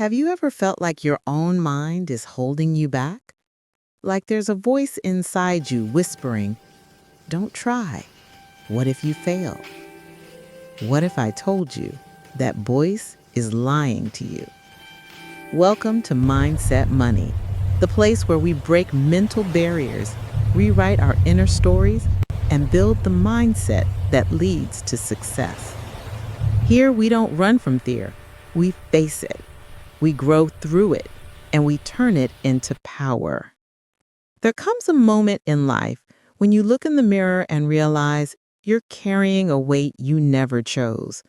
Have you ever felt like your own mind is holding you back? Like there's a voice inside you whispering, "Don't try. What if you fail? What if I told you?" That voice is lying to you. Welcome to Mindset Money, the place where we break mental barriers, rewrite our inner stories, and build the mindset that leads to success. Here, we don't run from fear, we face it. We grow through it, and we turn it into power. There comes a moment in life when you look in the mirror and realize you're carrying a weight you never chose,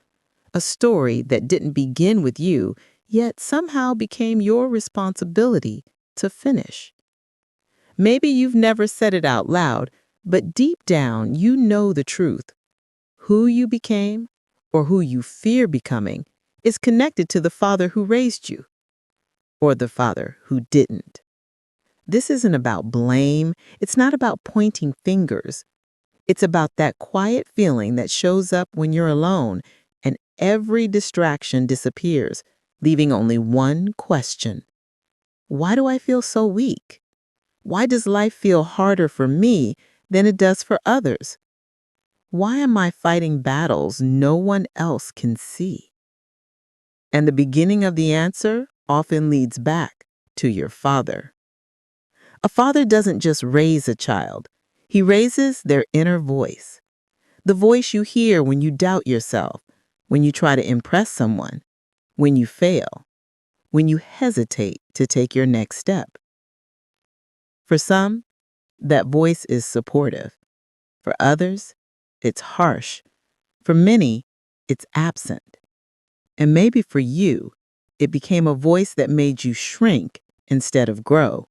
a story that didn't begin with you, yet somehow became your responsibility to finish. Maybe you've never said it out loud, but deep down you know the truth. Who you became, or who you fear becoming, is connected to the father who raised you, or the father who didn't. This isn't about blame. It's not about pointing fingers. It's about that quiet feeling that shows up when you're alone and every distraction disappears, leaving only one question. Why do I feel so weak? Why does life feel harder for me than it does for others? Why am I fighting battles no one else can see? And the beginning of the answer often leads back to your father. A father doesn't just raise a child, he raises their inner voice. The voice you hear when you doubt yourself, when you try to impress someone, when you fail, when you hesitate to take your next step. For some, that voice is supportive. For others, it's harsh. For many, it's absent. And maybe for you, it became a voice that made you shrink instead of grow,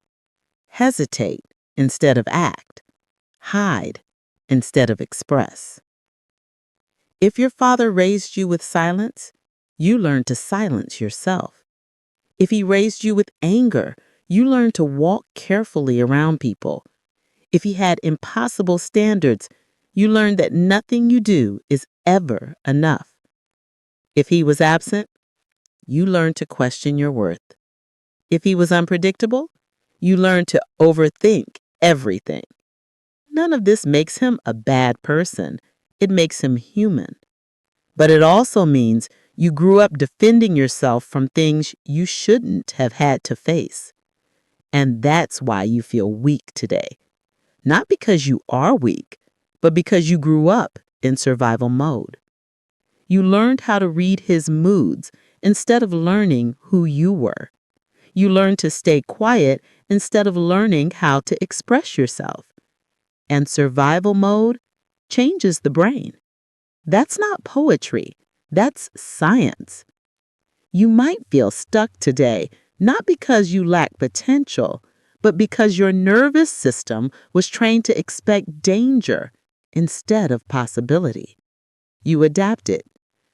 hesitate instead of act, hide instead of express. If your father raised you with silence, you learn to silence yourself. If he raised you with anger, you learn to walk carefully around people. If he had impossible standards, you learn that nothing you do is ever enough. If he was absent, you learn to question your worth. If he was unpredictable, you learn to overthink everything. None of this makes him a bad person. It makes him human. But it also means you grew up defending yourself from things you shouldn't have had to face. And that's why you feel weak today. Not because you are weak, but because you grew up in survival mode. You learned how to read his moods instead of learning who you were. You learned to stay quiet instead of learning how to express yourself. And survival mode changes the brain. That's not poetry. That's science. You might feel stuck today, not because you lack potential, but because your nervous system was trained to expect danger instead of possibility. You adapted.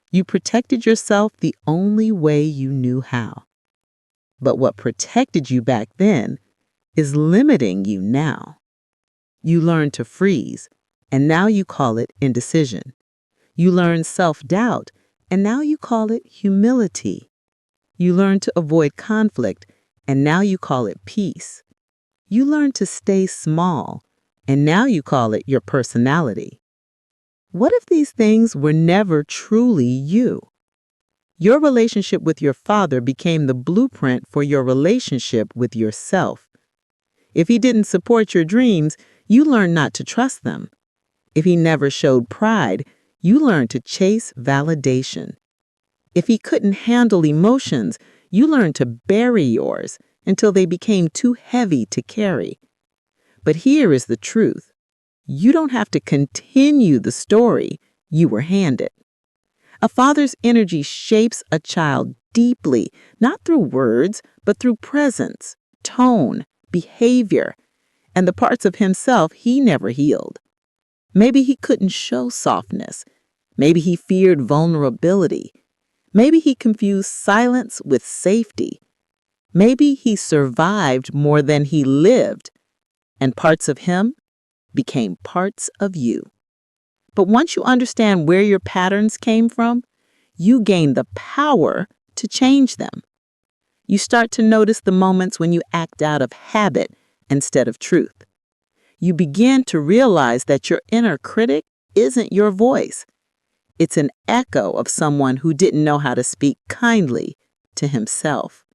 You protected yourself the only way you knew how. But what protected you back then is limiting you now. You learned to freeze, and now you call it indecision. You learned self-doubt, and now you call it humility. You learned to avoid conflict, and now you call it peace. You learned to stay small, and now you call it your personality. What if these things were never truly you? Your relationship with your father became the blueprint for your relationship with yourself. If he didn't support your dreams, you learned not to trust them. If he never showed pride, you learned to chase validation. If he couldn't handle emotions, you learned to bury yours until they became too heavy to carry. But here is the truth. You don't have to continue the story you were handed. A father's energy shapes a child deeply, not through words, but through presence, tone, behavior, and the parts of himself he never healed. Maybe he couldn't show softness. Maybe he feared vulnerability. Maybe he confused silence with safety. Maybe he survived more than he lived, and parts of him became parts of you. But once you understand where your patterns came from, you gain the power to change them. You start to notice the moments when you act out of habit instead of truth. You begin to realize that your inner critic isn't your voice. It's an echo of someone who didn't know how to speak kindly to himself.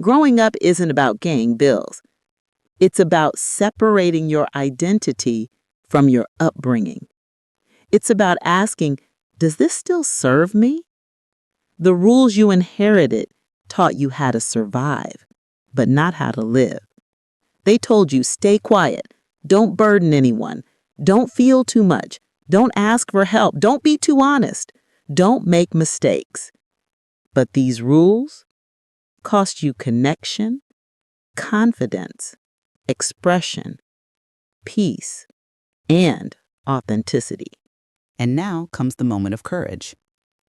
Growing up isn't about paying bills. It's about separating your identity from your upbringing. It's about asking, does this still serve me? The rules you inherited taught you how to survive, but not how to live. They told you, stay quiet, don't burden anyone, don't feel too much, don't ask for help, don't be too honest, don't make mistakes. But these rules cost you connection, confidence, expression, peace, and authenticity. And now comes the moment of courage.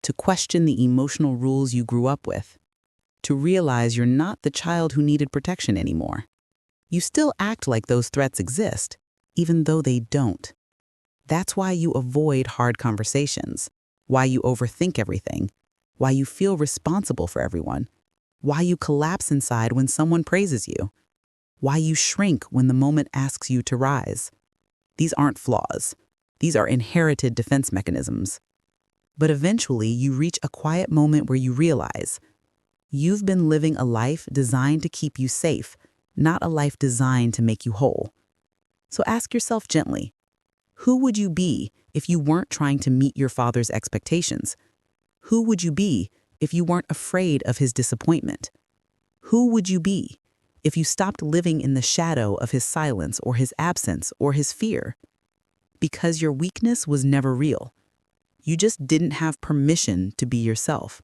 To question the emotional rules you grew up with. To realize you're not the child who needed protection anymore. You still act like those threats exist, even though they don't. That's why you avoid hard conversations, why you overthink everything, why you feel responsible for everyone, why you collapse inside when someone praises you, why you shrink when the moment asks you to rise. These aren't flaws. These are inherited defense mechanisms. But eventually, you reach a quiet moment where you realize you've been living a life designed to keep you safe, not a life designed to make you whole. So ask yourself gently, who would you be if you weren't trying to meet your father's expectations? Who would you be if you weren't afraid of his disappointment? Who would you be if you stopped living in the shadow of his silence or his absence or his fear? Because your weakness was never real. You just didn't have permission to be yourself.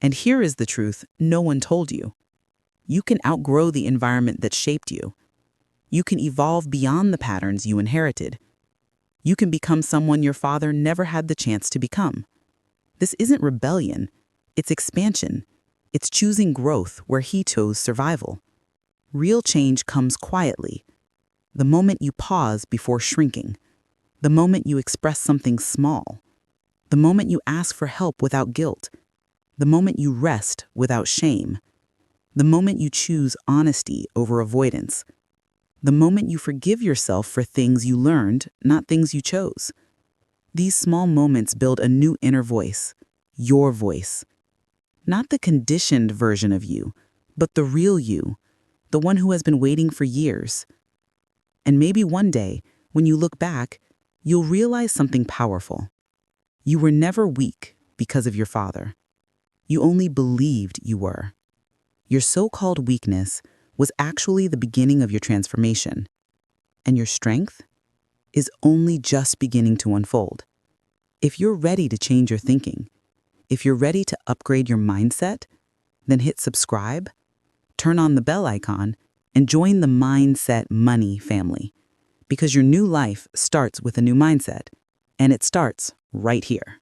And here is the truth no one told you. You can outgrow the environment that shaped you. You can evolve beyond the patterns you inherited. You can become someone your father never had the chance to become. This isn't rebellion. It's expansion. It's choosing growth where he chose survival. Real change comes quietly. The moment you pause before shrinking. The moment you express something small. The moment you ask for help without guilt. The moment you rest without shame. The moment you choose honesty over avoidance. The moment you forgive yourself for things you learned, not things you chose. These small moments build a new inner voice, your voice. Not the conditioned version of you, but the real you, the one who has been waiting for years. And maybe one day, when you look back, you'll realize something powerful. You were never weak because of your father. You only believed you were. Your so-called weakness was actually the beginning of your transformation. And your strength is only just beginning to unfold. If you're ready to change your thinking, if you're ready to upgrade your mindset, then hit subscribe, turn on the bell icon, and join the Mindset Money family. Because your new life starts with a new mindset, and it starts right here.